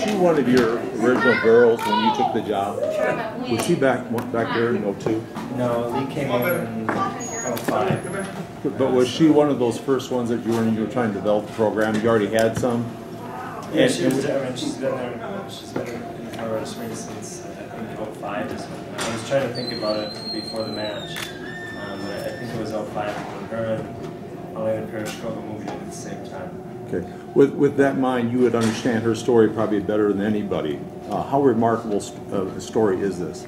she one of your original girls when you took the job? Was she back there in '02? No, Lee came in '05. But was she one of those first ones that you were trying to develop the program? You already had some? Yeah, she was there. I mean, she's been in Colorado Springs since, I think, '05 is when I was trying to think about it before the match. But I think it was '05 when her and Elena Perushkova moved in at the same time. Okay. With that in mind, you would understand her story probably better than anybody. How remarkable a story is this?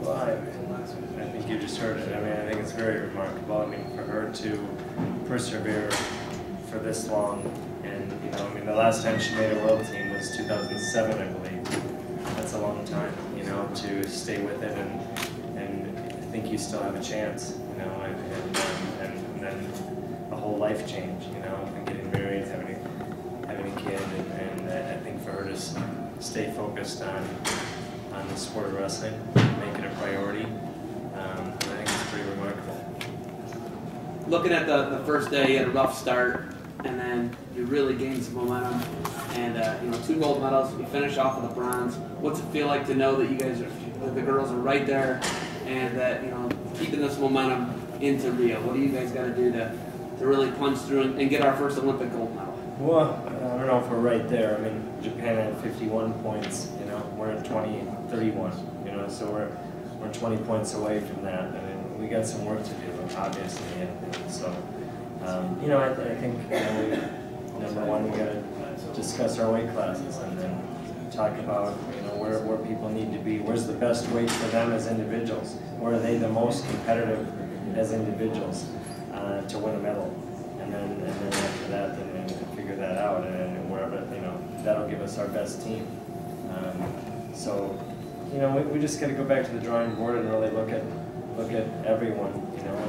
Well, I think you just heard it. I mean, I think it's very remarkable. I mean, for her to persevere for this long, and you know, I mean, the last time she made a world team was 2007, I believe. That's a long time, you know, to stay with it, and I think you still have a chance, you know, and then a whole life change, you know, and getting married, having a kid, and I think for her to stay focused on the sport of wrestling, make it a priority, I think it's pretty remarkable. Looking at the first day, you had a rough start, and then you really gained some momentum, and you know, 2 gold medals. You finish off with a bronze. What's it feel like to know that you guys that the girls are right there, and that, you know, keeping this momentum into Rio? What do you guys got to do to really punch through and get our first Olympic gold medal? Well, I don't know if we're right there. I mean, Japan had 51 points. You know, we're at 31. You know, so we're 20 points away from that. I mean, we got some work to do, obviously. And so, you know, I think, you know, number one, we got to discuss our weight classes and then talk about, you know, where people need to be. Where's the best weight for them as individuals? Where are they the most competitive as individuals to win a medal? And then after that, then figure that out, and wherever, you know, that'll give us our best team. So, you know, we just got to go back to the drawing board and really look at everyone, you know,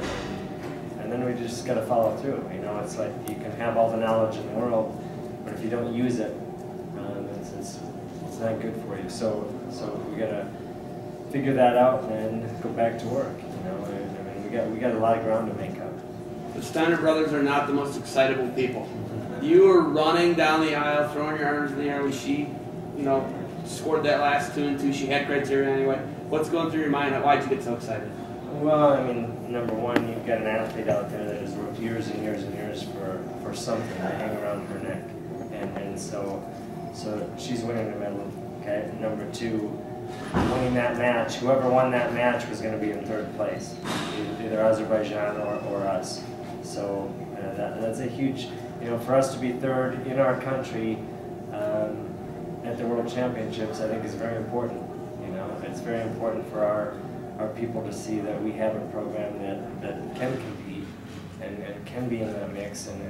and then we just got to follow through. You know, it's like you can have all the knowledge in the world, but if you don't use it, it's not good for you. So we got to figure that out and then go back to work. You know, I mean, we got a lot of ground to make up. The Steiner brothers are not the most excitable people. You were running down the aisle, throwing your arms in the air when she, you know, scored that last 2 and 2. She had criteria anyway. What's going through your mind? Why'd you get so excited? Well, I mean, number one, you've got an athlete out there that has worked years and years and years for something to hang around her neck, and so she's winning the medal. Okay. Number two, winning that match. Whoever won that match was going to be in 3rd place, either Azerbaijan or us. So that's a huge, you know, for us to be 3rd in our country at the World Championships, I think is very important. You know, it's very important for our people to see that we have a program that can compete and can be in that mix, and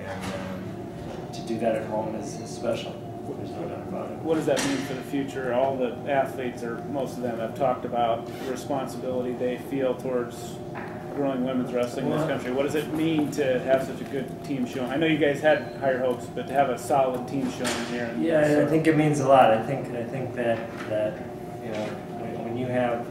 to do that at home is special. There's no doubt about it. What does that mean for the future? All the athletes, or most of them, have talked about the responsibility they feel towards growing women's wrestling in this country. What does it mean to have such a good team showing? I know you guys had higher hopes, but to have a solid team showing here. Yeah, I think it means a lot. I think that you know, when you have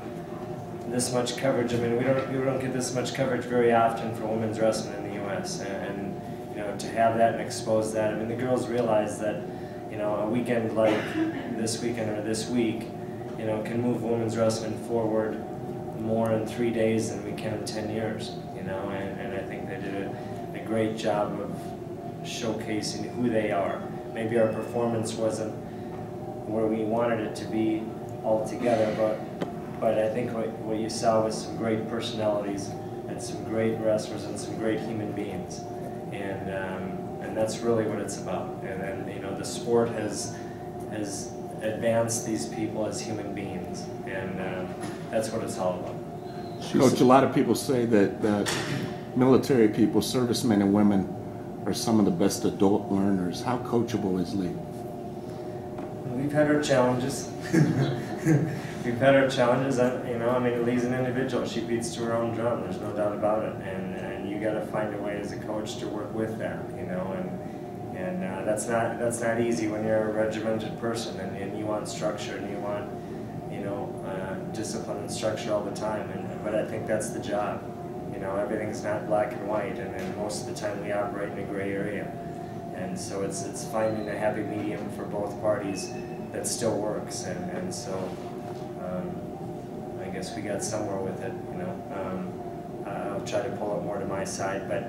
this much coverage, I mean, we don't get this much coverage very often for women's wrestling in the U.S. and you know, to have that and expose that. I mean, the girls realize that, you know, a weekend like this weekend or this week, you know, can move women's wrestling forward more in 3 days than we can in 10 years, you know, and I think they did a great job of showcasing who they are. Maybe our performance wasn't where we wanted it to be altogether, but I think what you saw was some great personalities and some great wrestlers and some great human beings, and that's really what it's about. And then, you know, the sport has advanced these people as human beings, and that's what it's all about. Coach, a lot of people say that military people, servicemen and women, are some of the best adult learners. How coachable is Lee? We've had our challenges. We've had our challenges. You know, I mean, Lee's an individual. She beats to her own drum. There's no doubt about it. And you got to find a way as a coach to work with that. You know, and that's not easy when you're a regimented person and you want structure and you want, you know, discipline and structure all the time. But I think that's the job. You know, everything's not black and white, and most of the time we operate in a gray area. And so it's finding a happy medium for both parties that still works, and so I guess we got somewhere with it, you know. I'll try to pull it more to my side, but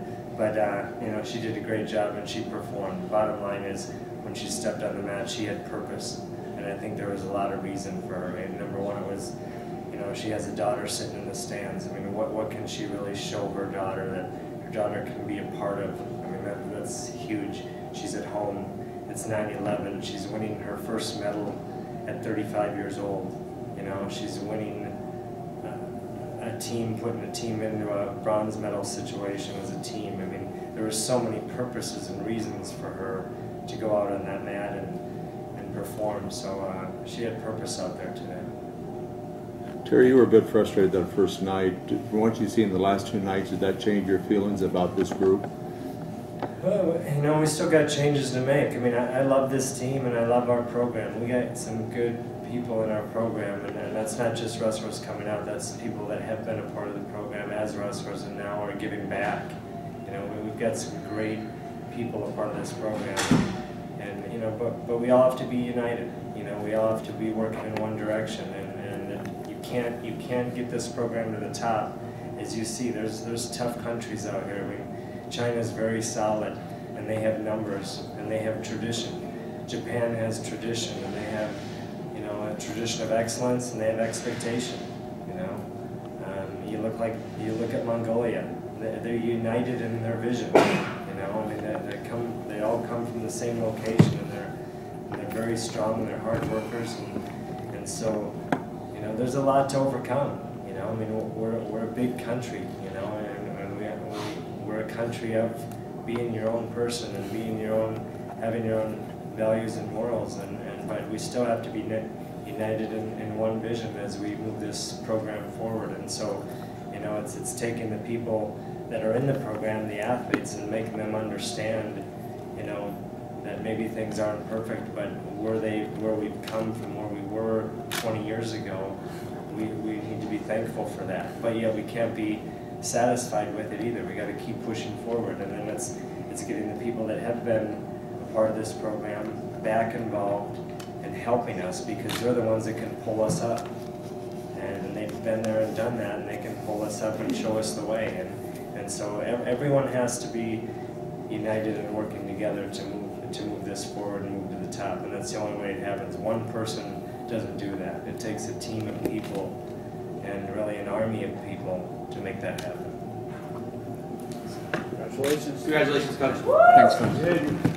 you know, she did a great job and she performed. The bottom line is, when she stepped on the mat, she had purpose, and I think there was a lot of reason for her. And number one, it was, you know, she has a daughter sitting in the stands. I mean, what can she really show her daughter that her daughter can be a part of? I mean, that's huge. She's at home. It's 9/11. She's winning her first medal at 35 years old. You know, she's winning a team, putting a team into a bronze medal situation as a team. I mean, there were so many purposes and reasons for her to go out on that mat and perform. So she had purpose out there today. Terry, you were a bit frustrated that first night. From what you've seen the last 2 nights, did that change your feelings about this group? Well, you know, we still got changes to make. I mean, I love this team and I love our program. We got some good people in our program, and that's not just wrestlers coming out, that's people that have been a part of the program as wrestlers and now are giving back. You know, we've got some great people a part of this program, and you know, but we all have to be united. You know, we all have to be working in one direction, and you can't get this program to the top. As you see, there's tough countries out here. I mean, China's very solid, and they have numbers, and they have tradition. Japan has tradition, and they have, you know, a tradition of excellence, and they have expectation. You know, you look at Mongolia. They're united in their vision. You know, I mean, they all come from the same location, and they're very strong, and they're hard workers, and so, you know, there's a lot to overcome. You know, I mean, we're a big country. You know, and we're a country of being your own person and being your own, having your own values and morals, but we still have to be united in one vision as we move this program forward. And so, you know, it's taking the people that are in the program, the athletes, and making them understand, you know, that maybe things aren't perfect, but where we've come from, where we were 20 years ago, we need to be thankful for that. But yeah, we can't be satisfied with it either. We got to keep pushing forward, and then it's getting the people that have been a part of this program back involved and helping us, because they're the ones that can pull us up, and they've been there and done that, and they can pull us up and show us the way. And so everyone has to be united and working together to move this forward and move to the top, and that's the only way it happens. One person doesn't do that. It takes a team of people and really an army of people to make that happen. Congratulations. Congratulations, Coach. Thanks, Coach. Good.